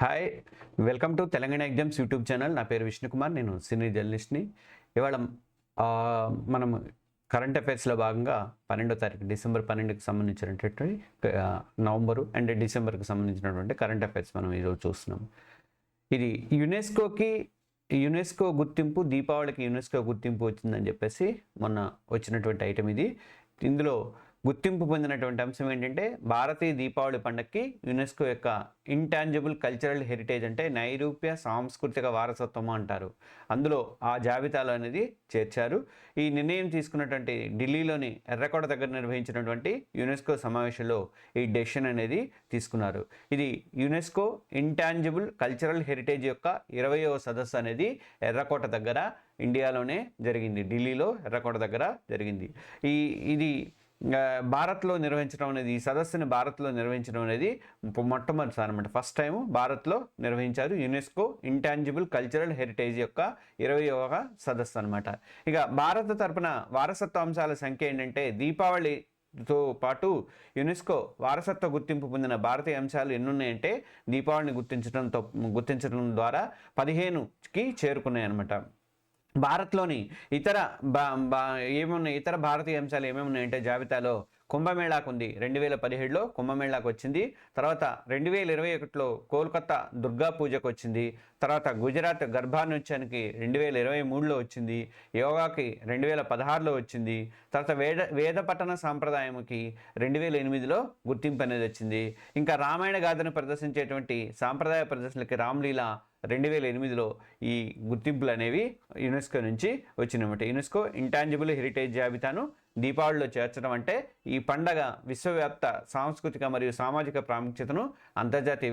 Hi welcome to Telangana exams YouTube channel. నా పేరు విష్ణుకుమార్, నేను సీనియర్ జర్నలిస్ట్ని. ఇవాళ మనం కరెంట్ అఫైర్స్లో భాగంగా 12వ తారీఖు డిసెంబర్ 12కి సంబంధించినటువంటి నవంబరు అండ్ డిసెంబర్కి సంబంధించినటువంటి కరెంట్ అఫైర్స్ మనం ఈరోజు చూస్తున్నాం. ఇది యునెస్కో గుర్తింపు, దీపావళికి యునెస్కో గుర్తింపు వచ్చిందని చెప్పేసి మొన్న వచ్చినటువంటి ఐటమ్ ఇది. ఇందులో గుర్తింపు పొందినటువంటి అంశం ఏంటంటే భారతీయ దీపావళి పండుగకి యునెస్కో యొక్క ఇంటాంజిబుల్ కల్చరల్ హెరిటేజ్, అంటే నైరూప్య సాంస్కృతిక వారసత్వం అంటారు, అందులో ఆ జాబితాలో అనేది చేర్చారు. ఈ నిర్ణయం తీసుకున్నటువంటి ఢిల్లీలోని ఎర్రకోట దగ్గర నిర్వహించినటువంటి యునెస్కో సమావేశంలో ఈ డెసిషన్ అనేది తీసుకున్నారు. ఇది యునెస్కో ఇంటాంజిబుల్ కల్చరల్ హెరిటేజ్ యొక్క 20వ సదస్సు అనేది ఎర్రకోట దగ్గర ఇండియాలోనే జరిగింది, ఢిల్లీలో ఎర్రకోట దగ్గర జరిగింది. ఇది భారత్లో నిర్వహించడం అనేది, ఈ సదస్సుని భారత్లో నిర్వహించడం అనేది మొట్టమొదటిసారి అనమాట. ఫస్ట్ టైం భారత్లో నిర్వహించారు యునెస్కో ఇంటాంజిబుల్ కల్చరల్ హెరిటేజ్ యొక్క 20వ సదస్సు అనమాట. ఇక భారత తరపున వారసత్వ అంశాల సంఖ్య ఏంటంటే, దీపావళితో పాటు యునెస్కో వారసత్వ గుర్తింపు పొందిన భారతీయ అంశాలు ఎన్ని ఉన్నాయంటే, దీపావళిని గుర్తించడం ద్వారా 15కి చేరుకున్నాయి అనమాట. భారత్లోని ఇతర భారతీయ అంశాలు ఏమేమి ఉన్నాయంటే జాబితాలో కుంభమేళాకు ఉంది, 2017లో కుంభమేళాకు వచ్చింది. తర్వాత 2021లో కోల్కతా దుర్గా పూజకు వచ్చింది. తర్వాత గుజరాత్ గర్భా నృత్యానికి 2023లో వచ్చింది. యోగాకి 2016లో వచ్చింది. తర్వాత వేద పఠన సాంప్రదాయంకి 2008లో గుర్తింపు అనేది వచ్చింది. ఇంకా రామాయణ గాథను ప్రదర్శించేటువంటి సాంప్రదాయ ప్రదర్శనలకి రామ్లీలా 2008లో ఈ గుర్తింపులు అనేవి యునెస్కో నుంచి వచ్చినమాట. యునెస్కో ఇంటాంజిబుల్ హెరిటేజ్ జాబితాను దీపావళిలో చేర్చడం అంటే ఈ పండగ విశ్వవ్యాప్త సాంస్కృతిక మరియు సామాజిక ప్రాముఖ్యతను అంతర్జాతీయ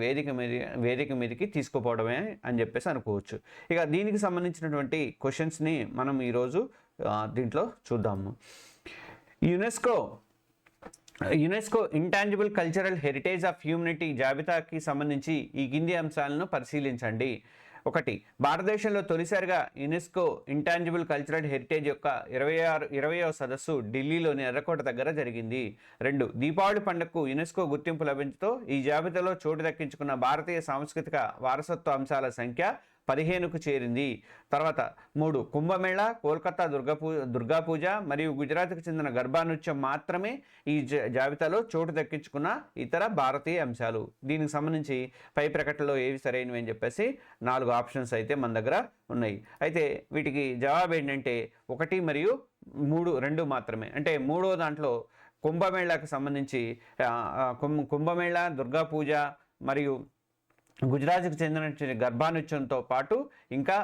వేదిక మీదకి తీసుకుపోవడమే అని చెప్పేసి అనుకోవచ్చు. ఇక దీనికి సంబంధించినటువంటి క్వశ్చన్స్ని మనం ఈరోజు దీంట్లో చూద్దాము. UNESCO intangible cultural heritage of humanity జాబితాకి సంబంధించి ఈ కింది అంశాలను పరిశీలించండి. 1. భారతదేశంలో తొలిసారిగా యునెస్కో ఇంటాంజిబుల్ కల్చరల్ హెరిటేజ్ యొక్క 20వ సదస్సు ఢిల్లీలోని ఎర్రకోట దగ్గర జరిగింది. 2. దీపావళి పండుగకు యునెస్కో గుర్తింపు లభించడంతో ఈ జాబితాలో చోటు దక్కించుకున్న భారతీయ సాంస్కృతిక వారసత్వ అంశాల సంఖ్య 15కు చేరింది. తర్వాత 3. కుంభమేళా, కోల్కతా దుర్గా పూజ మరియు గుజరాత్కు చెందిన గర్భా నృత్యం మాత్రమే ఈ జాబితాలో చోటు దక్కించుకున్న ఇతర భారతీయ అంశాలు. దీనికి సంబంధించి పై ప్రకటనలో ఏవి సరైనవి అని చెప్పేసి 4 ఆప్షన్స్ అయితే మన దగ్గర ఉన్నాయి. అయితే వీటికి జవాబు ఏంటంటే 1 మరియు 3 2 మాత్రమే. అంటే మూడో దాంట్లో కుంభమేళాకు సంబంధించి కుంభమేళా, దుర్గా పూజ మరియు గుజరాత్కి చెందిన గర్భా నృత్యంతో పాటు ఇంకా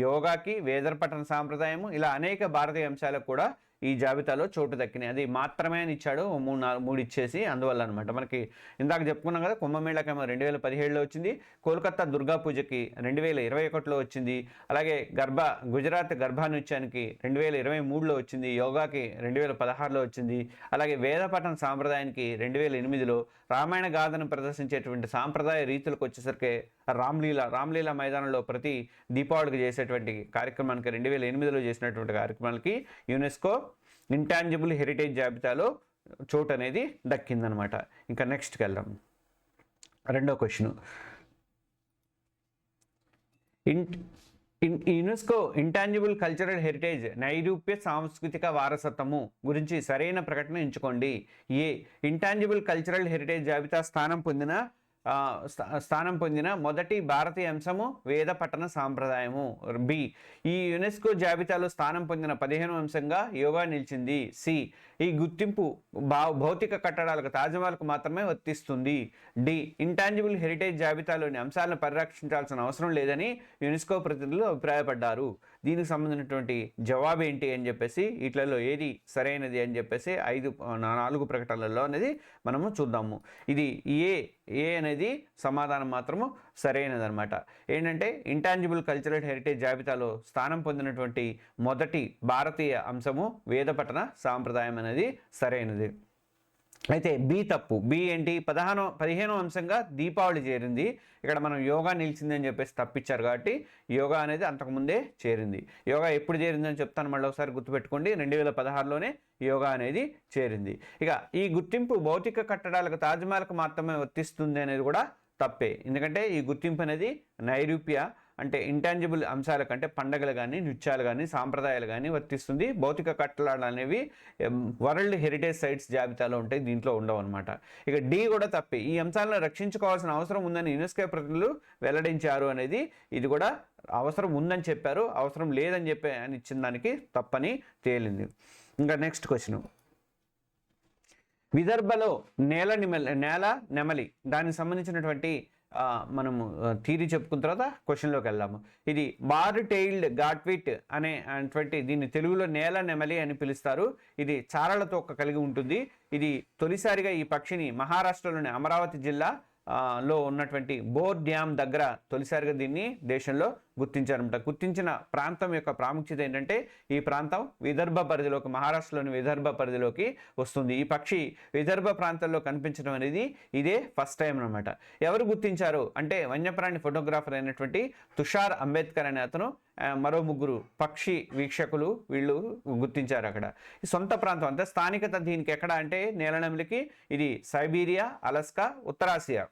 యోగాకి, వేదపఠన సాంప్రదాయము, ఇలా అనేక భారతీయ అంశాలకు కూడా ఈ జాబితాలో చోటు దక్కినాయి. అది మాత్రమే అని ఇచ్చాడు, 3 ఇచ్చేసి, అందువల్ల అనమాట. మనకి ఇందాక చెప్పుకున్నాం కదా, కుంభమేళాకేమో 2017లో వచ్చింది, కోల్కతా దుర్గా పూజకి 2021లో వచ్చింది, అలాగే గుజరాత్ గర్భా నృత్యానికి 2023లో వచ్చింది, యోగాకి 2016లో వచ్చింది, అలాగే వేదపఠన సాంప్రదాయానికి 2008లో, రామాయణ గాథను ప్రదర్శించేటువంటి సాంప్రదాయ రీతులకు వచ్చేసరికి రామ్లీలా మైదానంలో ప్రతి దీపావళికి చేసేటువంటి కార్యక్రమానికి 2008లో చేసినటువంటి కార్యక్రమాలకి యునెస్కో ఇంటాంజిబుల్ హెరిటేజ్ జాబితాలో చోటు అనేది దక్కిందనమాట. ఇంకా నెక్స్ట్కి వెళ్దాం. 2వ question, UNESCO intangible cultural heritage నైరూప్య సాంస్కృతిక వారసత్వము గురించి సరైన ప్రకటన ఎంచుకోండి. ఏ. ఇంటాంజిబుల్ కల్చరల్ హెరిటేజ్ జాబితా స్థానం పొందిన మొదటి భారతీయ అంశము వేద పఠన సాంప్రదాయము. బి. ఈ యునెస్కో జాబితాలో స్థానం పొందిన 15వ అంశంగా యోగా నిలిచింది. సి. ఈ గుర్తింపు భౌతిక కట్టడాలకు, తాజ్మహల్కు మాత్రమే వర్తిస్తుంది. డి. ఇంటాంజిబుల్ హెరిటేజ్ జాబితాలోని అంశాలను పరిరక్షించాల్సిన అవసరం లేదని యునెస్కో ప్రతినిధులు అభిప్రాయపడ్డారు. దీనికి సంబంధించినటువంటి జవాబు ఏంటి అని చెప్పేసి, వీటిలలో ఏది సరైనది అని చెప్పేసి 4 ప్రకటనలలో అనేది మనము చూద్దాము. ఇది ఏ అనేది సమాధానం మాత్రము సరైనది అనమాట. ఏంటంటే ఇంటాంజిబుల్ కల్చరల్ హెరిటేజ్ జాబితాలో స్థానం పొందినటువంటి మొదటి భారతీయ అంశము వేదపఠన సాంప్రదాయం అనేది సరైనది. అయితే బి తప్పు. బి ఏంటి, 15వ అంశంగా దీపావళి చేరింది. ఇక్కడ మనం యోగా నిలిచింది అని చెప్పేసి తప్పించారు, కాబట్టి యోగా అనేది అంతకుముందే చేరింది. యోగా ఎప్పుడు చేరిందని చెప్తాను, మళ్ళీ ఒకసారి గుర్తుపెట్టుకోండి. 2016లోనే యోగా అనేది చేరింది. ఇక ఈ గుర్తింపు భౌతిక కట్టడాలకు, తాజ్మహల్కు మాత్రమే వర్తిస్తుంది అనేది కూడా తప్పే. ఎందుకంటే ఈ గుర్తింపు అనేది నైరూప్య అంటే ఇంటాంజిబుల్ అంశాల కంటే పండగలు కానీ, నృత్యాలు కానీ, సాంప్రదాయాలు కానీ వర్తిస్తుంది. భౌతిక కట్టడాలు అనేవి వరల్డ్ హెరిటేజ్ సైట్స్ జాబితాలో ఉంటాయి, దీంట్లో ఉండవు అనమాట. ఇక డి కూడా తప్పే. ఈ అంశాలను రక్షించుకోవాల్సిన అవసరం ఉందని యునెస్కో ప్రతినిధులు వెల్లడించారు అనేది ఇది కూడా అవసరం ఉందని చెప్పారు, అవసరం లేదని చెప్పి అని ఇచ్చిన దానికి తప్పని తేలింది. ఇంకా నెక్స్ట్ క్వశ్చన్, విదర్భలో నేల నెమలి దానికి సంబంధించినటువంటి మనము థీరీ చెప్పుకున్న తర్వాత క్వశ్చన్లోకి వెళ్దాము. ఇది బార్ టెయిల్డ్ గాట్విట్ అనేటువంటి దీన్ని తెలుగులో నేల నెమలి అని పిలుస్తారు. ఇది చారల తోక కలిగి ఉంటుంది. ఇది తొలిసారిగా ఈ పక్షిని మహారాష్ట్రలోని అమరావతి జిల్లా లో ఉన్నటువంటి బోర్ డ్యామ్ దగ్గర తొలిసారిగా దీన్ని దేశంలో గుర్తించారన్నమాట. గుర్తించిన ప్రాంతం యొక్క ప్రాముఖ్యత ఏంటంటే ఈ ప్రాంతం విదర్భ పరిధిలోకి, మహారాష్ట్రలోని విదర్భ పరిధిలోకి వస్తుంది. ఈ పక్షి విదర్భ ప్రాంతాల్లో కనిపించడం అనేది ఇదే ఫస్ట్ టైం అనమాట. ఎవరు గుర్తించారు అంటే వన్యప్రాణి ఫోటోగ్రాఫర్ అయినటువంటి తుషార్ అంబేద్కర్ అనే అతను, మరో 3 పక్షి వీక్షకులు వీళ్ళు గుర్తించారు. అక్కడ ఈ సొంత ప్రాంతం అంతా స్థానికత దీనికి ఎక్కడ అంటే నేలనెమలికి ఇది సైబీరియా, అలస్కా, ఉత్తరాసియా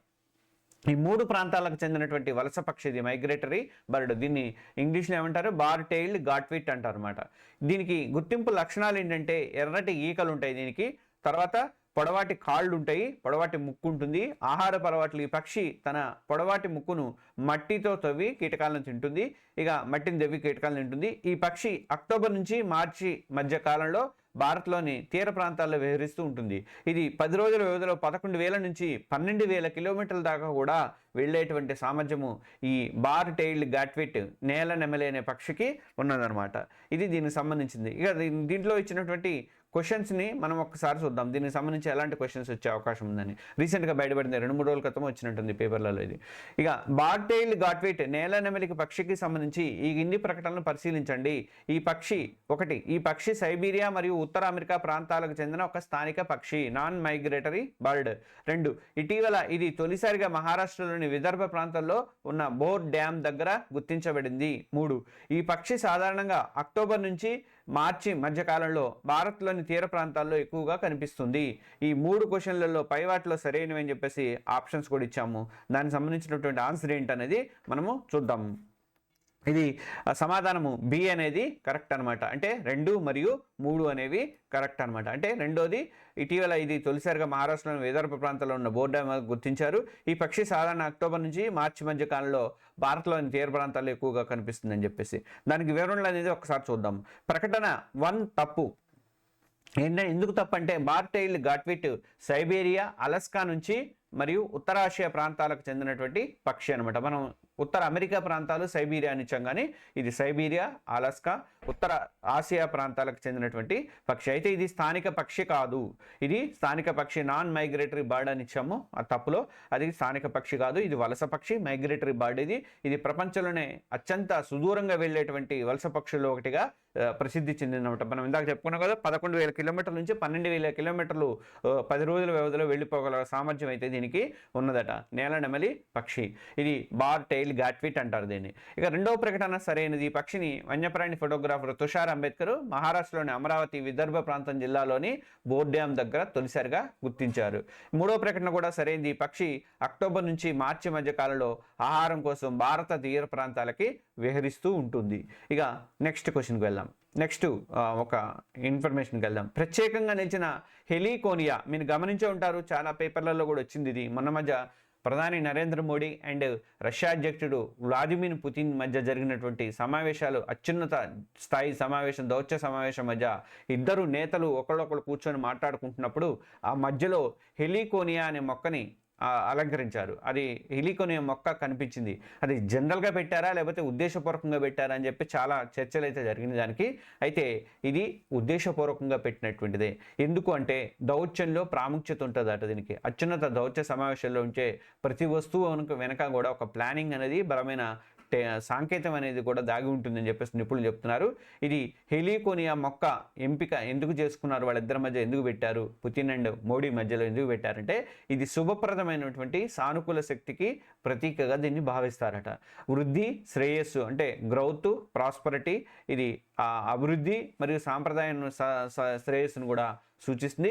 ఈ 3 ప్రాంతాలకు చెందినటువంటి వలస పక్షి, ఇది మైగ్రేటరీ బర్డ్. దీన్ని ఇంగ్లీష్లో ఏమంటారు, బార్ టెయిల్డ్ గాట్విట్ అంటారు అనమాట. దీనికి గుర్తింపు లక్షణాలు ఏంటంటే ఎర్రటి ఈకలు ఉంటాయి దీనికి, తర్వాత పొడవాటి కాళ్ళు ఉంటాయి, పొడవాటి ముక్కు ఉంటుంది, ఆహార అలవాట్లు. ఈ పక్షి తన పొడవాటి ముక్కును మట్టితో తవ్వి కీటకాలను తింటుంది. ఇక మట్టిని తవ్వి కీటకాలను తింటుంది. ఈ పక్షి అక్టోబర్ నుంచి మార్చి మధ్య కాలంలో భారత్లోని తీర ప్రాంతాల్లో విహరిస్తూ ఉంటుంది. ఇది 10 రోజుల వ్యవధిలో 11,000 నుంచి 12,000 కిలోమీటర్ల దాకా కూడా వెళ్ళేటువంటి సామర్థ్యము ఈ బార్ టెయిల్డ్ గాట్విట్ నేల నెమలి అనే పక్షికి ఉన్నదనమాట. ఇది దీనికి సంబంధించింది. ఇక దీంట్లో ఇచ్చినటువంటి క్వశ్చన్స్ని మనం ఒక్కసారి చూద్దాం. దీనికి సంబంధించి ఎలాంటి క్వశ్చన్స్ వచ్చే అవకాశం ఉందని రీసెంట్గా బయటపడింది, 2-3 రోజుల క్రితం వచ్చినట్టుంది పేపర్లలో ఇది. ఇక బార్ టెయిల్డ్ గాట్విట్ నేల నెమలికి పక్షికి సంబంధించి ఈ కింది ప్రకటనలు పరిశీలించండి. ఈ పక్షి 1, ఈ పక్షి సైబీరియా మరియు ఉత్తర అమెరికా ప్రాంతాలకు చెందిన ఒక స్థానిక పక్షి, నాన్ మైగ్రేటరీ బర్డ్. 2, ఇటీవల ఇది తొలిసారిగా మహారాష్ట్రలోని విదర్భ ప్రాంతాల్లో ఉన్న బోర్ డ్యామ్ దగ్గర గుర్తించబడింది. 3, ఈ పక్షి సాధారణంగా అక్టోబర్ నుంచి మార్చి మధ్యకాలంలో భారత్లోని తీర ప్రాంతాల్లో ఎక్కువగా కనిపిస్తుంది. ఈ 3 క్వశ్చన్లలో పై వాటిలో సరైనవి అని చెప్పేసి ఆప్షన్స్ కూడా ఇచ్చాము. దానికి సంబంధించినటువంటి ఆన్సర్ ఏంటనేది మనము చూద్దాం. ఇది సమాధానము బి అనేది కరెక్ట్ అనమాట. అంటే 2 మరియు 3 అనేవి కరెక్ట్ అనమాట. అంటే రెండోది, ఇటీవల ఇది తొలిసారిగా మహారాష్ట్రలోని విదర్భ ప్రాంతంలో ఉన్న బోర్ డ్యామ్ గుర్తించారు. ఈ పక్షి సాధారణ అక్టోబర్ నుంచి మార్చి మధ్య కాలంలో భారత్లోని తీర ప్రాంతాల్లో ఎక్కువగా కనిపిస్తుందని చెప్పేసి దానికి వివరణలు అనేది ఒకసారి చూద్దాం. ప్రకటన 1 తప్పు. ఎందుకు తప్పు అంటే బార్ టెయిల్డ్ గాట్విట్ సైబీరియా, అలస్కా నుంచి మరియు ఉత్తరాసియా ప్రాంతాలకు చెందినటువంటి పక్షి అనమాట. మనం ఉత్తర అమెరికా ప్రాంతాలు సైబీరియా అని ఇచ్చాం, కానీ ఇది సైబీరియా, అలస్కా, ఉత్తర ఆసియా ప్రాంతాలకు చెందినటువంటి పక్షి. అయితే ఇది స్థానిక పక్షి కాదు. ఇది స్థానిక పక్షి, నాన్ మైగ్రేటరీ బర్డ్ అని ఇచ్చాము ఆ తప్పులో. అది స్థానిక పక్షి కాదు, ఇది వలస పక్షి, మైగ్రేటరీ బర్డ్. ఇది ప్రపంచంలోనే అత్యంత సుదూరంగా వెళ్ళేటువంటి వలస పక్షుల్లో ఒకటిగా ప్రసిద్ధి చెందిందన్నమాట. మనం ఇందాక చెప్పుకున్నాం కదా, 11,000 కిలోమీటర్ల నుంచి 12,000 కిలోమీటర్లు 10 రోజుల వ్యవధిలో వెళ్ళిపోగల సామర్థ్యం అయితే దీనికి ఉన్నదట. నేల నెమలి పక్షి, ఇది బార్ టెయిల్ గాట్విట్ అంటారు దీన్ని. ఇక రెండవ ప్రకటన సరైనది. ఈ పక్షిని వన్యప్రాణి ఫోటోగ్రాఫర్ తుషార్ అంబేద్కర్ మహారాష్ట్రలోని అమరావతి విదర్భ ప్రాంతం జిల్లాలోని బోర్ డ్యామ్ దగ్గర తొలిసారిగా గుర్తించారు. మూడవ ప్రకటన కూడా సరైనది. ఈ పక్షి అక్టోబర్ నుంచి మార్చి మధ్య కాలంలో ఆహారం కోసం భారత తీర ప్రాంతాలకి విహరిస్తూ ఉంటుంది. ఇక నెక్స్ట్ క్వశ్చన్కి వెళ్దాం. నెక్స్ట్ ఒక ఇన్ఫర్మేషన్కి వెళ్దాం. ప్రత్యేకంగా నిలిచిన హెలికోనియా, మీరు గమనించే ఉంటారు, చాలా పేపర్లలో కూడా వచ్చింది. ఇది మొన్న మధ్య ప్రధాని నరేంద్ర మోడీ అండ్ రష్యా అధ్యక్షుడు వ్లాదిమిర్ పుతిన్ మధ్య జరిగినటువంటి సమావేశాలు, అత్యున్నత స్థాయి సమావేశం, దౌత్య సమావేశం మధ్య ఇద్దరు నేతలు ఒకళ్ళొకళ్ళు కూర్చొని మాట్లాడుకుంటున్నప్పుడు ఆ మధ్యలో హెలికోనియా అనే మొక్కని అలంకరించారు. అది హెలికోనియా మొక్క కనిపించింది. అది జనరల్గా పెట్టారా లేకపోతే ఉద్దేశపూర్వకంగా పెట్టారా అని చెప్పి చాలా చర్చలు అయితే జరిగింది దానికి. అయితే ఇది ఉద్దేశపూర్వకంగా పెట్టినటువంటిదే. ఎందుకు అంటే దౌత్యంలో ప్రాముఖ్యత ఉంటుంది అట దీనికి. అత్యున్నత దౌత్య సమావేశాల్లో ఉంచే ప్రతి వస్తువు వెనక కూడా ఒక ప్లానింగ్ అనేది, బలమైన సాంకేతం అనేది కూడా దాగి ఉంటుందని చెప్పేసి నిపుణులు చెప్తున్నారు. ఇది హెలికోనియా మొక్క ఎంపిక ఎందుకు చేసుకున్నారు, వాళ్ళిద్దరి మధ్య ఎందుకు పెట్టారు, పుతిన్ అండ్ మోడీ మధ్యలో ఎందుకు పెట్టారంటే ఇది శుభప్రదమైనటువంటి సానుకూల శక్తికి ప్రతీకగా దీన్ని భావిస్తారట. వృద్ధి, శ్రేయస్సు అంటే గ్రౌత్, ప్రాస్పరిటీ, ఇది అభివృద్ధి మరియు సాంప్రదాయ శ్రేయస్సును కూడా సూచిస్తుంది.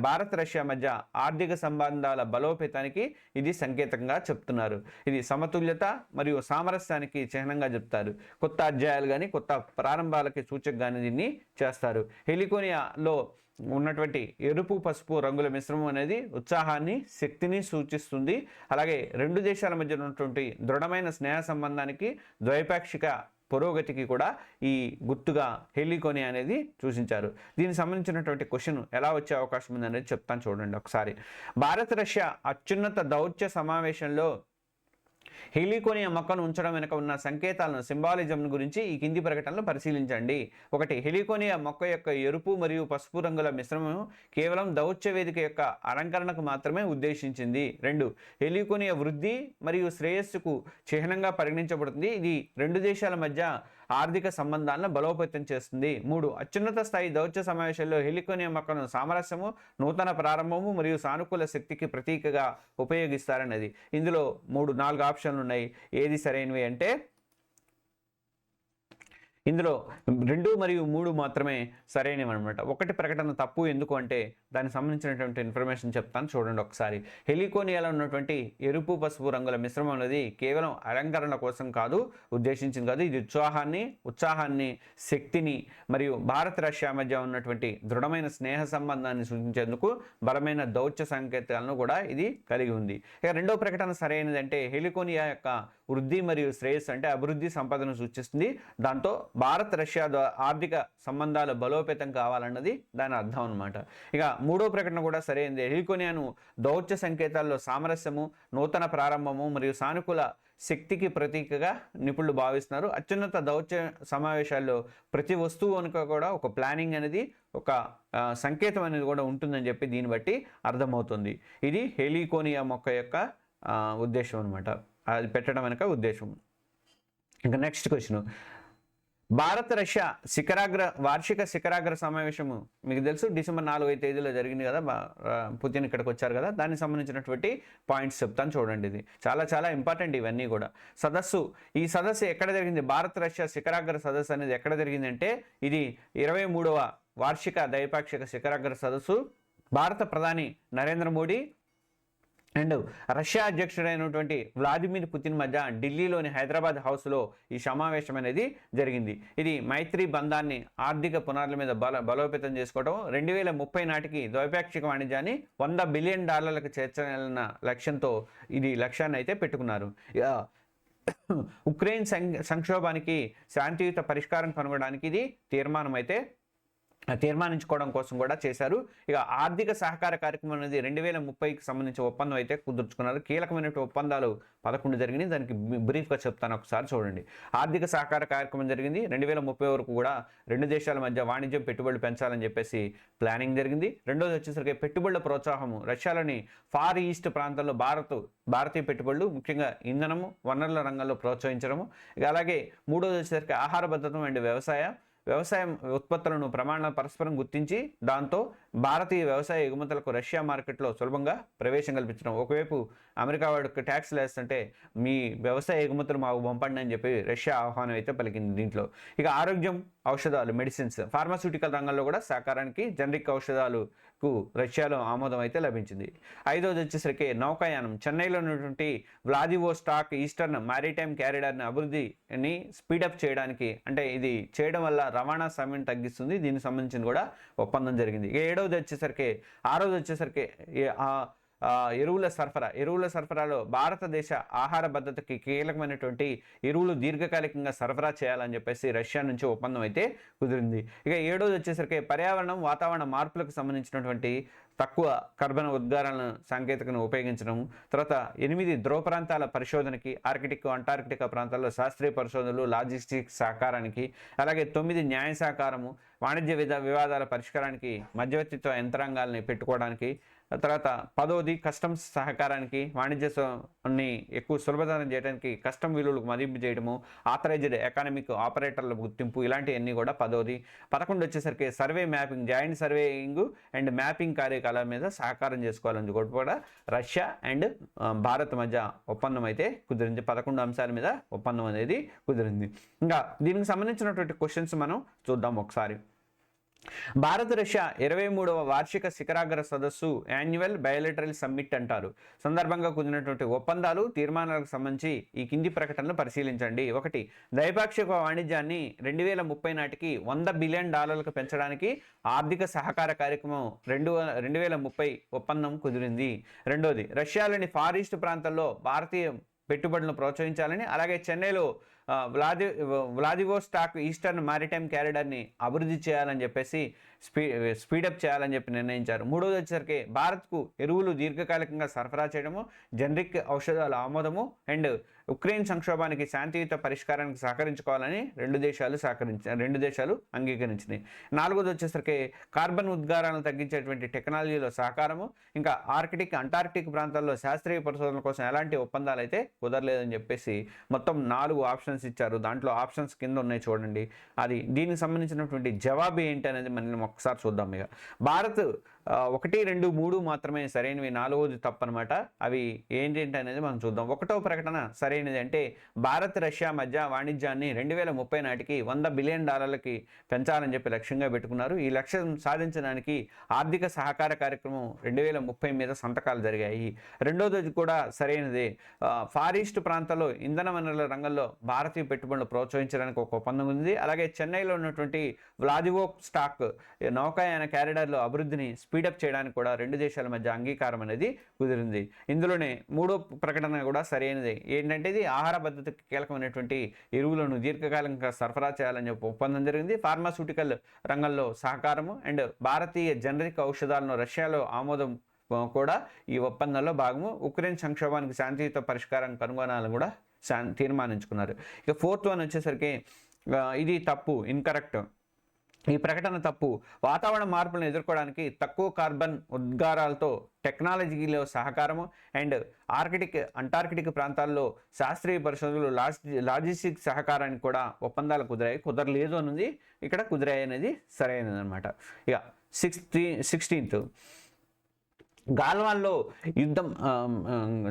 భారత్ రష్యా మధ్య ఆర్థిక సంబంధాల బలోపేతానికి ఇది సంకేతంగా చెప్తున్నారు. ఇది సమతుల్యత మరియు సామరస్యానికి చిహ్నంగా చెప్తారు. కొత్త అధ్యాయాలు కానీ కొత్త ప్రారంభాలకి సూచక కానీ దీన్ని చేస్తారు. హెలికోనియాలో ఉన్నటువంటి ఎరుపు పసుపు రంగుల మిశ్రమం అనేది ఉత్సాహాన్ని శక్తిని సూచిస్తుంది. అలాగే రెండు దేశాల మధ్య ఉన్నటువంటి దృఢమైన స్నేహ సంబంధానికి ద్వైపాక్షిక పురోగతికి కూడా ఈ గుర్తుగా హెలికోనియా అనేది సూచించారు. దీనికి సంబంధించినటువంటి క్వశ్చన్ ఎలా వచ్చే అవకాశం ఉందనేది చెప్తాను చూడండి ఒకసారి. భారత్ రష్యా అత్యున్నత దౌత్య సమావేశంలో హెలికోనియా మొక్కను ఉంచడం వెనుక ఉన్న సంకేతాలను సింబాలిజం గురించి ఈ కింది ప్రకటనలు పరిశీలించండి. 1. హెలికోనియా మొక్క యొక్క ఎరుపు మరియు పసుపు రంగుల మిశ్రమం కేవలం దౌత్య వేదిక యొక్క అలంకరణకు మాత్రమే ఉద్దేశించింది. 2. హెలికోనియా వృద్ధి మరియు శ్రేయస్సుకు చిహ్నంగా పరిగణించబడుతుంది. ఇది రెండు దేశాల మధ్య ఆర్థిక సంబంధాలను బలోపేతం చేస్తుంది. 3. అత్యున్నత స్థాయి దౌత్య సమావేశాల్లో హెలికోనియా మొక్కను సామరస్యము, నూతన ప్రారంభము మరియు సానుకూల శక్తికి ప్రతీకగా ఉపయోగిస్తారన్నది. ఇందులో 4 ఆప్షన్లు ఉన్నాయి. ఏది సరైనవి అంటే ఇందులో 2 మరియు 3 మాత్రమే సరైనవి అనమాట. 1 ప్రకటన తప్పు. ఎందుకు అంటే దానికి సంబంధించినటువంటి ఇన్ఫర్మేషన్ చెప్తాను చూడండి ఒకసారి. హెలికోనియాలో ఉన్నటువంటి ఎరుపు పసుపు రంగుల మిశ్రమం అనేది కేవలం అలంకరణ కోసం కాదు, ఉద్దేశించింది కాదు. ఇది ఉత్సాహాన్ని శక్తిని మరియు భారత్ రష్యా మధ్య ఉన్నటువంటి దృఢమైన స్నేహ సంబంధాన్ని సూచించేందుకు బలమైన దౌత్య సంకేతాలను కూడా ఇది కలిగి ఉంది. ఇక 2వ ప్రకటన సరైనది అంటే హెలికోనియా యొక్క వృద్ధి మరియు శ్రేయస్సు అంటే అభివృద్ధి సంపదను సూచిస్తుంది. దాంతో భారత్ రష్యా ఆర్థిక సంబంధాలు బలోపేతం కావాలన్నది దాని అర్థం అనమాట. ఇక 3వ ప్రకటన కూడా సరైనది. హెలికోనియాను దౌత్య సంకేతాల్లో సామరస్యము, నూతన ప్రారంభము మరియు సానుకూల శక్తికి ప్రతీకగా నిపుణులు భావిస్తున్నారు. అత్యున్నత దౌత్య సమావేశాల్లో ప్రతి వస్తువు వెనుక కూడా ఒక ప్లానింగ్ అనేది, ఒక సంకేతం అనేది కూడా ఉంటుందని చెప్పి దీన్ని బట్టి అర్థమవుతుంది. ఇది హెలికోనియా మొక్క యొక్క ఉద్దేశం అనమాట. అది పెట్టడం వెనుక ఉద్దేశం. ఇంకా నెక్స్ట్ క్వశ్చన్. భారత్ రష్యా వార్షిక శిఖరాగ్ర సమావేశము మీకు తెలుసు డిసెంబర్ 4వ తేదీలో జరిగింది కదా. పుతిన్ ఇక్కడికి వచ్చారు కదా. దానికి సంబంధించినటువంటి పాయింట్స్ చెప్తాను చూడండి. ఇది చాలా ఇంపార్టెంట్ ఇవన్నీ కూడా. ఈ సదస్సు ఎక్కడ జరిగింది? భారత్ రష్యా శిఖరాగ్ర సదస్సు అనేది ఎక్కడ జరిగిందంటే ఇది 23వ వార్షిక ద్వైపాక్షిక శిఖరాగ్ర సదస్సు. భారత ప్రధాని నరేంద్ర మోడీ అండ్ రష్యా అధ్యక్షుడైనటువంటి వ్లాదిమిర్ పుతిన్ మధ్య ఢిల్లీలోని హైదరాబాద్ హౌస్లో ఈ సమావేశం అనేది జరిగింది. ఇది మైత్రి బంధాన్ని ఆర్థిక పునాదుల మీద బలోపేతం చేసుకోవడం, 2030 నాటికి ద్వైపాక్షిక వాణిజ్యాన్ని $100 బిలియన్ చేర్చాలన్న లక్ష్యంతో ఇది లక్ష్యాన్ని అయితే పెట్టుకున్నారు. ఉక్రెయిన్ సంక్షోభానికి శాంతియుత పరిష్కారం కనుగొనడానికి ఇది తీర్మానించుకోవడం కోసం కూడా చేశారు. ఇక ఆర్థిక సహకార కార్యక్రమం అనేది 2030కి సంబంధించిన ఒప్పందం అయితే కుదుర్చుకున్నారు. కీలకమైన ఒప్పందాలు 11 జరిగినాయి. దానికి బ్రీఫ్గా చెప్తాను ఒకసారి చూడండి. ఆర్థిక సహకార కార్యక్రమం జరిగింది. 2030 వరకు కూడా రెండు దేశాల మధ్య వాణిజ్యం, పెట్టుబడులు పెంచాలని చెప్పేసి ప్లానింగ్ జరిగింది. రెండోది వచ్చేసరికి పెట్టుబడుల ప్రోత్సాహము. రష్యాలోని ఫార్ ఈస్ట్ ప్రాంతాల్లో భారతీయ పెట్టుబడులు ముఖ్యంగా ఇంధనము, వనరుల రంగంలో ప్రోత్సహించడము. ఇక అలాగే మూడోది వచ్చేసరికి ఆహార భద్రత అండ్ వ్యవసాయ ఉత్పత్తులను ప్రమాణాలను పరస్పరం గుర్తించి దాంతో భారతీయ వ్యవసాయ ఎగుమతులకు రష్యా మార్కెట్లో సులభంగా ప్రవేశం కల్పించడం. ఒకవైపు అమెరికా వాడికి ట్యాక్స్లు వేస్తుంటే మీ వ్యవసాయ ఎగుమతులు మాకు పంపండి అని చెప్పి రష్యా ఆహ్వానం అయితే పలికింది దీంట్లో. ఇక ఆరోగ్యం, ఔషధాలు, మెడిసిన్స్, ఫార్మాస్యూటికల్ రంగంలో కూడా సహకారానికి జనరిక్ ఔషధాలకు రష్యాలో ఆమోదం అయితే లభించింది. 5వది వచ్చేసరికి నౌకాయానం. చెన్నైలో ఉన్నటువంటి వ్లాదివోస్టాక్ ఈస్టర్న్ మారిటైమ్ క్యారిడార్ని అభివృద్ధిని స్పీడప్ చేయడానికి, అంటే ఇది చేయడం వల్ల రవాణా సమయం తగ్గిస్తుంది. దీనికి సంబంధించిన కూడా ఒప్పందం జరిగింది. ఇక 6వది వచ్చేసరికి ఎరువుల సరఫరాలో భారతదేశ ఆహార భద్రతకి కీలకమైనటువంటి ఎరువులు దీర్ఘకాలికంగా సరఫరా చేయాలని చెప్పేసి రష్యా నుంచి ఒప్పందం అయితే కుదిరింది. ఇక 7వది వచ్చేసరికి పర్యావరణం, వాతావరణ మార్పులకు సంబంధించినటువంటి తక్కువ కర్బన ఉద్గారాలను సాంకేతికను ఉపయోగించడం. తర్వాత 8 ధ్రువ ప్రాంతాల పరిశోధనకి, ఆర్కిటిక్, అంటార్కిటికా ప్రాంతాల్లో శాస్త్రీయ పరిశోధనలు, లాజిస్టిక్స్ సహకారానికి, అలాగే 9 న్యాయ సహకారము, వాణిజ్య వివాదాల పరిష్కారానికి, మధ్యవర్తిత్వ యంత్రాంగాల్ని పెట్టుకోవడానికి, తర్వాత 10వది కస్టమ్స్ సహకారానికి వాణిజ్యాన్ని ఎక్కువ సులభతరం చేయడానికి కస్టమ్ విలువలకు మదింపు చేయడము, ఆథరైజ్డ్ ఎకానమిక్ ఆపరేటర్ల గుర్తింపు, ఇలాంటివన్నీ కూడా 10వది. 11 వచ్చేసరికి survey mapping, joint surveying and mapping కార్యకలాపాల మీద సహకారం చేసుకోవాలని కూడా రష్యా అండ్ భారత్ మధ్య ఒప్పందం అయితే కుదిరింది. 11 అంశాల మీద ఒప్పందం అనేది కుదిరింది. ఇంకా దీనికి సంబంధించినటువంటి క్వశ్చన్స్ మనం చూద్దాం ఒకసారి. భారత్ రష్యా 23వ వార్షిక శిఖరాగ్ర సదస్సు యాన్యువల్ బయోలెటరల్ సమ్మిట్ అంటారు. సందర్భంగా కుదిరినటువంటి ఒప్పందాలు, తీర్మానాలకు సంబంధించి ఈ కింది ప్రకటనలు పరిశీలించండి. 1. ద్వైపాక్షిక వాణిజ్యాన్ని 2030 నాటికి $100 బిలియన్ పెంచడానికి ఆర్థిక సహకార కార్యక్రమం 2030 ఒప్పందం కుదిరింది. 2. రష్యాలోని ఫార్ ఈస్ట్ ప్రాంతాల్లో భారతీయ పెట్టుబడులను ప్రోత్సహించాలని, అలాగే చెన్నైలో వ్లాదివోస్టాక్ ఈస్టర్న్ మారిటైమ్ క్యారిడార్ని అభివృద్ధి చేయాలని చెప్పేసి స్పీడప్ చేయాలని చెప్పి నిర్ణయించారు. 3వది వచ్చేసరికి భారత్కు ఎరువులు దీర్ఘకాలికంగా సరఫరా చేయడము, జనరిక్ ఔషధాల ఆమోదము అండ్ ఉక్రెయిన్ సంక్షోభానికి శాంతియుత పరిష్కారానికి సహకరించుకోవాలని రెండు దేశాలు అంగీకరించినాయి. 4వది వచ్చేసరికి కార్బన్ ఉద్గారాలను తగ్గించేటువంటి టెక్నాలజీలో సహకారము, ఇంకా ఆర్కిటిక్, అంటార్కిటిక్ ప్రాంతాల్లో శాస్త్రీయ పరిశోధనల కోసం ఎలాంటి ఒప్పందాలు అయితే కుదరలేదని చెప్పేసి మొత్తం 4 ఆప్షన్స్ ఇచ్చారు. దాంట్లో ఆప్షన్స్ కింద ఉన్నాయి చూడండి. దీనికి సంబంధించినటువంటి జవాబు ఏంటి అనేది మనం ఒకసారి చూద్దాం. ఇక భారత్ 1, 2, 3 మాత్రమే సరైనవి, 4వది తప్పనమాట. అవి ఏంటి అనేది మనం చూద్దాం. 1వ ప్రకటన సరైనది. అంటే భారత్ రష్యా మధ్య వాణిజ్యాన్ని 2030 నాటికి $100 బిలియన్ పెంచాలని చెప్పి లక్ష్యంగా పెట్టుకున్నారు. ఈ లక్ష్యం సాధించడానికి ఆర్థిక సహకార కార్యక్రమం 2030 మీద సంతకాలు జరిగాయి. 2వది కూడా సరైనదే. ఫార్ ఈస్ట్ ప్రాంతాల్లో ఇంధన వనరుల రంగంలో భారతీయ పెట్టుబడులు ప్రోత్సహించడానికి ఒక ఒప్పందం ఉంది. అలాగే చెన్నైలో ఉన్నటువంటి వ్లాదివోస్టాక్ నౌకాయాన క్యారిడార్లో అభివృద్ధిని స్పీడప్ చేయడానికి కూడా రెండు దేశాల మధ్య అంగీకారం అనేది కుదిరింది. ఇందులోనే 3వ ప్రకటన కూడా సరైనది. ఏంటంటే ఇది ఆహార భద్రతకు కీలకమైనటువంటి ఎరువులను దీర్ఘకాలంగా సరఫరా చేయాలని చెప్పి ఒప్పందం జరిగింది. ఫార్మాస్యూటికల్ రంగంలో సహకారము అండ్ భారతీయ జనరిక్ ఔషధాలను రష్యాలో ఆమోదం కూడా ఈ ఒప్పందంలో భాగము. ఉక్రెయిన్ సంక్షోభానికి శాంతియుత పరిష్కారం కనుగొనాలని కూడా తీర్మానించుకున్నారు. ఇక 4th వన్ వచ్చేసరికి ఇది తప్పు, ఇన్కరెక్ట్. ఈ ప్రకటన తప్పు. వాతావరణ మార్పులను ఎదుర్కోవడానికి తక్కువ కార్బన్ ఉద్గారాలతో టెక్నాలజీలో సహకారము అండ్ అంటార్కిటిక్ ప్రాంతాల్లో శాస్త్రీయ పరిశోధనలు, లాజిస్టిక్ సహకారానికి కూడా ఒప్పందాలు కుదరలేదు అనుంది. ఇక్కడ కుదిరాయి అనేది సరైనది అనమాట. ఇక 16th గాల్వాన్లో యుద్ధం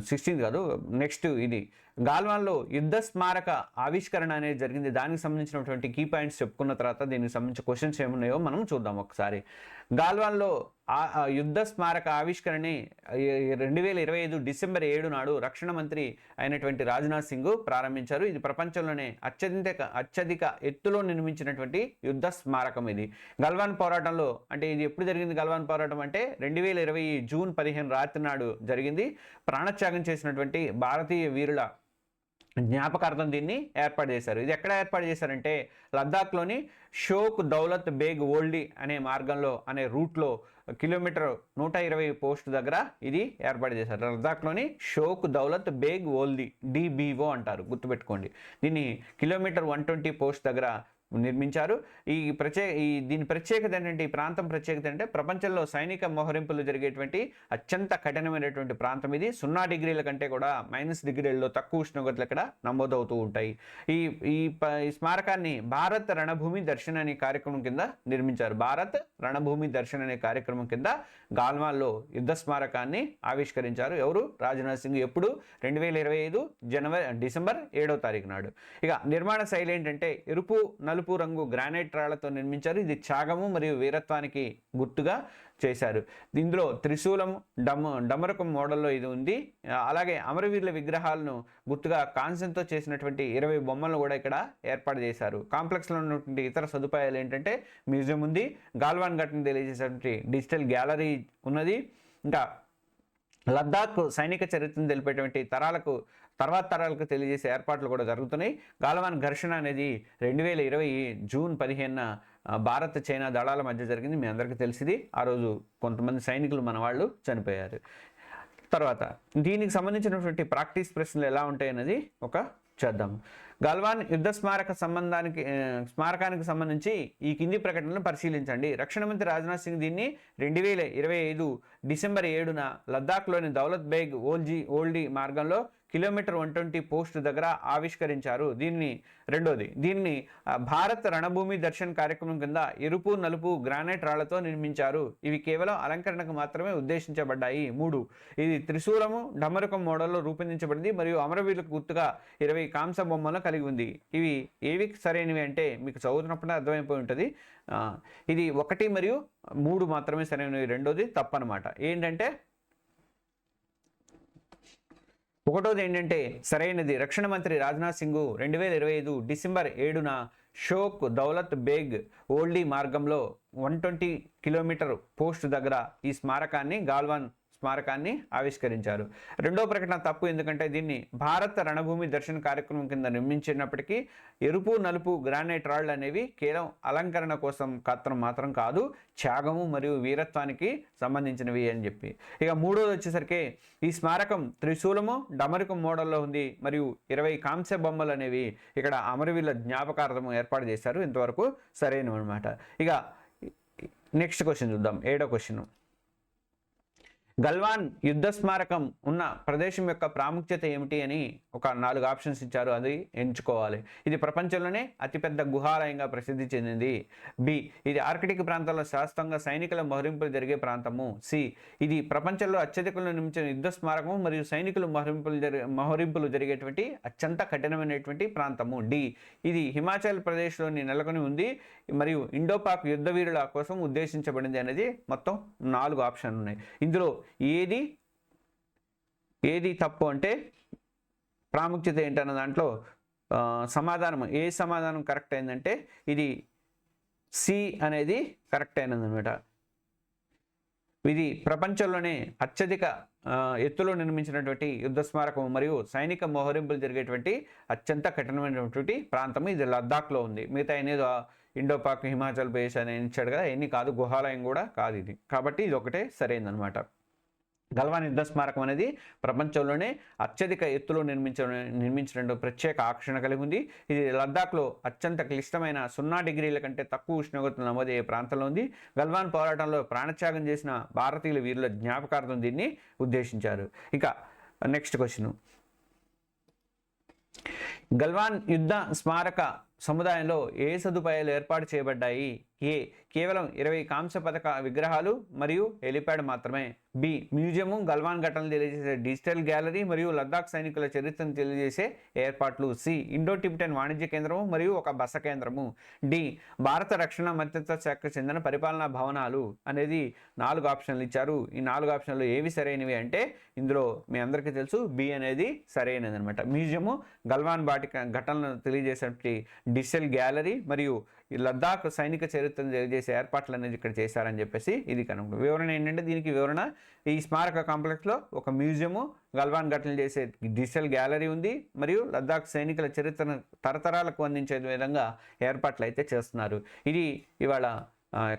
16th కాదు, నెక్స్ట్ ఇది గాల్వాన్లో యుద్ధ స్మారక ఆవిష్కరణ అనేది జరిగింది. దానికి సంబంధించినటువంటి కీ పాయింట్స్ చెప్పుకున్న తర్వాత దీనికి సంబంధించిన క్వశ్చన్స్ ఏమున్నాయో మనం చూద్దాం ఒకసారి. గాల్వాన్లో యుద్ధ స్మారక ఆవిష్కరణని 2025 డిసెంబర్ 7 నాడు రక్షణ మంత్రి అయినటువంటి రాజ్నాథ్ సింగ్ ప్రారంభించారు. ఇది ప్రపంచంలోనే అత్యధిక ఎత్తులో నిర్మించినటువంటి యుద్ధ స్మారకం ఇది. గల్వాన్ పోరాటంలో, అంటే ఇది ఎప్పుడు జరిగింది గల్వాన్ పోరాటం అంటే 2020 జూన్ 15 రాత్రి నాడు జరిగింది. ప్రాణత్యాగం చేసినటువంటి భారతీయ వీరుల జ్ఞాపకార్థం దీన్ని ఏర్పాటు చేశారు. ఇది ఎక్కడ ఏర్పాటు చేశారంటే లద్దాఖ్లోని షోక్ దౌలత్ బేగ్ ఓల్డీ అనే రూట్లో కిలోమీటర్ 120 పోస్ట్ దగ్గర ఇది ఏర్పాటు చేశారు. లద్దాఖ్లోని షోక్ దౌలత్ బేగ్ ఓల్డీ, DBO అంటారు, గుర్తుపెట్టుకోండి. దీన్ని కిలోమీటర్ 120 పోస్ట్ దగ్గర నిర్మించారు. దీని ప్రత్యేకత ఏంటంటే, ఈ ప్రాంతం ప్రత్యేకత అంటే ప్రపంచంలో సైనిక మోహరింపులు జరిగేటువంటి అత్యంత కఠినమైనటువంటి ప్రాంతం ఇది. 0 డిగ్రీల కంటే కూడా -డిగ్రీల్లో తక్కువ ఉష్ణోగ్రతలు ఇక్కడ నమోదవుతూ ఉంటాయి. ఈ స్మారకాన్ని భారత్ రణభూమి దర్శన్ అనే కార్యక్రమం కింద నిర్మించారు. భారత్ రణభూమి దర్శన్ అనే కార్యక్రమం కింద గాల్వాన్లో యుద్ధ స్మారకాన్ని ఆవిష్కరించారు. ఎవరు? రాజ్నాథ్ సింగ్. ఎప్పుడు? 2025 డిసెంబర్ 7వ తారీఖు నాడు. ఇక నిర్మాణ శైలి ఏంటంటే ఎరుపు, నలుపు రంగు గ్రానైట్ రాళ్లతో నిర్మించారు. ఇది త్యాగము మరియు వీరత్వానికి గుర్తుగా చేశారు. ఇందులో త్రిశూలం, డమరకం మోడల్లో ఇది ఉంది. అలాగే అమరవీరుల విగ్రహాలను గుర్తుగా కాంస్యంతో చేసినటువంటి 20 బొమ్మలను కూడా ఇక్కడ ఏర్పాటు చేశారు. కాంప్లెక్స్లో ఉన్నటువంటి ఇతర సదుపాయాలు ఏంటంటే మ్యూజియం ఉంది, గాల్వాన్ ఘటన తెలియజేసేటువంటి డిజిటల్ గ్యాలరీ ఉన్నది. ఇంకా లద్దాఖ్ సైనిక చరిత్రను తెలిపేటువంటి తర్వాత తరాలకు తెలియజేసే ఏర్పాట్లు కూడా జరుగుతున్నాయి. గాల్వాన్ ఘర్షణ అనేది 2020 జూన్ 15 భారత్ చైనా దళాల మధ్య జరిగింది. మీ అందరికీ తెలిసింది. ఆ రోజు కొంతమంది సైనికులు మన వాళ్ళు చనిపోయారు. తర్వాత దీనికి సంబంధించినటువంటి ప్రాక్టీస్ ప్రశ్నలు ఎలా ఉంటాయి అనేది చేద్దాం. గల్వాన్ యుద్ధ స్మారకానికి సంబంధించి ఈ కింది ప్రకటనలను పరిశీలించండి. రక్షణ మంత్రి రాజ్నాథ్ సింగ్ దీన్ని 2025 డిసెంబర్ 7న లద్దాఖ్లోని దౌలత్ బేగ్ ఓల్డీ మార్గంలో కిలోమీటర్ 120 పోస్ట్ దగ్గర ఆవిష్కరించారు. దీన్ని భారత్ రణభూమి దర్శన్ కార్యక్రమం కింద ఎరుపు నలుపు గ్రానైట్ రాళ్లతో నిర్మించారు. ఇవి కేవలం అలంకరణకు మాత్రమే ఉద్దేశించబడ్డాయి. 3 ఇది త్రిశూలము డమరుకం మోడల్లో రూపొందించబడింది మరియు అమరవీరులకు గుర్తుగా 20 కాంస బొమ్మలను కలిగి ఉంది. ఇవి ఏవి సరైనవి అంటే మీకు చదువుతున్నప్పుడే అర్థమైపోయి ఉంటుంది. ఇది 1 మరియు 3 మాత్రమే సరైనవి, రెండోది తప్పనమాట. ఏంటంటే ఒకటోది ఏంటంటే సరైనది రక్షణ మంత్రి రాజ్నాథ్ సింగ్ 2025 డిసెంబర్ 7న షోక్ దౌలత్ బేగ్ ఓల్డీ మార్గంలో 120 కిలోమీటర్ పోస్ట్ దగ్గర ఈ గాల్వాన్ స్మారకాన్ని ఆవిష్కరించారు. రెండో ప్రకటన తప్పు, ఎందుకంటే దీన్ని భారత రణభూమి దర్శన కార్యక్రమం కింద నిర్మించినప్పటికీ ఎరుపు నలుపు గ్రానైట్ రాళ్ళు అనేవి కేవలం అలంకరణ కోసం మాత్రం కాదు, త్యాగము మరియు వీరత్వానికి సంబంధించినవి అని చెప్పి. ఇక మూడోది వచ్చేసరికి ఈ స్మారకం త్రిశూలము డమరుకం మోడల్లో ఉంది మరియు 20 కాంస్య బొమ్మలు అనేవి ఇక్కడ అమరవీరుల జ్ఞాపకార్థం ఏర్పాటు చేశారు. ఇంతవరకు సరైనవి అనమాట. ఇక నెక్స్ట్ క్వశ్చన్ చూద్దాం. 7వ క్వశ్చన్. గల్వాన్ యుద్ధ స్మారకం ఉన్న ప్రదేశం యొక్క ప్రాముఖ్యత ఏమిటి అని ఒక 4 ఆప్షన్స్ ఇచ్చారు, అది ఎంచుకోవాలి. ఇది ప్రపంచంలోనే అతిపెద్ద గుహాలయంగా ప్రసిద్ధి చెందింది. బి ఇది ఆర్కిటిక్ ప్రాంతాల్లో శాస్త్రంగా సైనికుల మహరింపులు జరిగే ప్రాంతము. సి ఇది ప్రపంచంలో అత్యధికంలో నిర్మించిన యుద్ధ స్మారకము మరియు సైనికులు మహరింపులు జరిగేటువంటి అత్యంత కఠినమైనటువంటి ప్రాంతము. డి ఇది హిమాచల్ ప్రదేశ్లోని నెలకొని ఉంది మరియు ఇండోపాక్ యుద్ధ వీరుల కోసం ఉద్దేశించబడింది అనేది మొత్తం 4 ఆప్షన్లు ఉన్నాయి. ఇందులో ఏది తప్పు అంటే ప్రాముఖ్యత ఏంటన్న దాంట్లో సమాధానం కరెక్ట్ అయిందంటే ఇది సి అనేది కరెక్ట్ అయినదనమాట. ఇది ప్రపంచంలోనే అత్యధిక ఎత్తులో నిర్మించినటువంటి యుద్ధ స్మారకం మరియు సైనిక మోహరింపులు జరిగేటువంటి అత్యంత కఠినమైనటువంటి ప్రాంతం ఇది లద్దాఖ్లో ఉంది. మిగతా అనేది ఇండోపాక్ హిమాచల్ ప్రదేశ్ అని ఇచ్చాడు కదా, ఎన్ని కాదు, గుహాలయం కూడా కాదు ఇది. కాబట్టి ఇది ఒకటే సరైనదనమాట. గల్వాన్ యుద్ధ స్మారకం అనేది ప్రపంచంలోనే అత్యధిక ఎత్తులో నిర్మించిన ప్రత్యేక ఆకర్షణ కలిగి ఉంది. ఇది లద్దాఖ్లో అత్యంత క్లిష్టమైన 0 డిగ్రీల కంటే తక్కువ ఉష్ణోగ్రతలు నమోదయ్యే ప్రాంతంలో ఉంది. గల్వాన్ పోరాటంలో ప్రాణత్యాగం చేసిన భారతీయుల వీరుల జ్ఞాపకార్థం దీన్ని ఉద్దేశించారు. ఇక నెక్స్ట్ క్వశ్చన్. గల్వాన్ యుద్ధ స్మారక సముదాయంలో ఏ సదుపాయాలు ఏర్పాటు చేయబడ్డాయి? ఏ కేవలం 20 కాంస్య పథక విగ్రహాలు మరియు హెలిప్యాడ్ మాత్రమే. బి మ్యూజియం గల్వాన్ ఘటనలు తెలియజేసే డిజిటల్ గ్యాలరీ మరియు లద్దాఖ్ సైనికుల చరిత్రను తెలియజేసే ఏర్పాట్లు. సి ఇండో టిబెటన్ వాణిజ్య కేంద్రము మరియు ఒక బస కేంద్రము. డి భారత రక్షణ మంత్రిత్వ శాఖకు చెందిన పరిపాలనా భవనాలు అనేది 4 ఆప్షన్లు ఇచ్చారు. ఈ 4 ఆప్షన్లు ఏవి సరైనవి అంటే ఇందులో మీ అందరికీ తెలుసు బి అనేది సరైనది అనమాట. మ్యూజియము గల్వాన్ ఘటనలను తెలియజేసే డిజిటల్ గ్యాలరీ మరియు ఈ లద్దాఖ్ సైనిక చరిత్రను తెలియజేసే ఏర్పాట్లు అనేది ఇక్కడ చేశారని చెప్పేసి ఇది కనుక వివరణ ఏంటంటే దీనికి వివరణ ఈ స్మారక కాంప్లెక్స్లో ఒక మ్యూజియము గల్వాన్ ఘటనలు చేసే డిజిటల్ గ్యాలరీ ఉంది మరియు లద్దాఖ్ సైనికుల చరిత్రను తరతరాలకు అందించే విధంగా ఏర్పాట్లు అయితే చేస్తున్నారు. ఇది ఇవాళ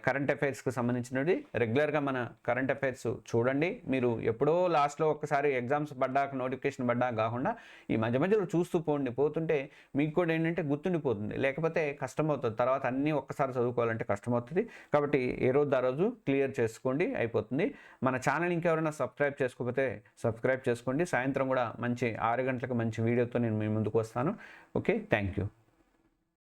కరెంట్ అఫైర్స్కి సంబంధించినది. రెగ్యులర్గా మన కరెంట్ అఫైర్స్ చూడండి. మీరు ఎప్పుడో లాస్ట్లో ఒక్కసారి ఎగ్జామ్స్ పడ్డాక నోటిఫికేషన్ పడ్డాక కాకుండా ఈ మధ్యలో చూస్తూ పోతుంటే మీకు కూడా ఏంటంటే గుర్తుండిపోతుంది, లేకపోతే కష్టమవుతుంది. తర్వాత అన్నీ ఒక్కసారి చదువుకోవాలంటే కష్టమవుతుంది. కాబట్టి ఏ రోజు ఆ రోజు క్లియర్ చేసుకోండి, అయిపోతుంది. మన ఛానల్ ఇంకెవరైనా సబ్స్క్రైబ్ చేసుకోకపోతే సబ్స్క్రైబ్ చేసుకోండి. సాయంత్రం కూడా మంచి 6 గంటలకు మంచి వీడియోతో నేను మీ ముందుకు వస్తాను. Okay, thank you.